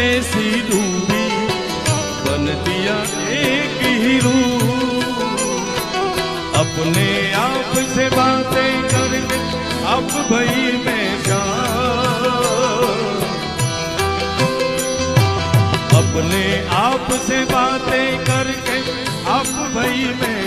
ऐसी दूरी बन दिया एक ही रूप। अपने आप से बातें करके अब भई मैं शांत, अपने आप से बातें करके अब भई मैं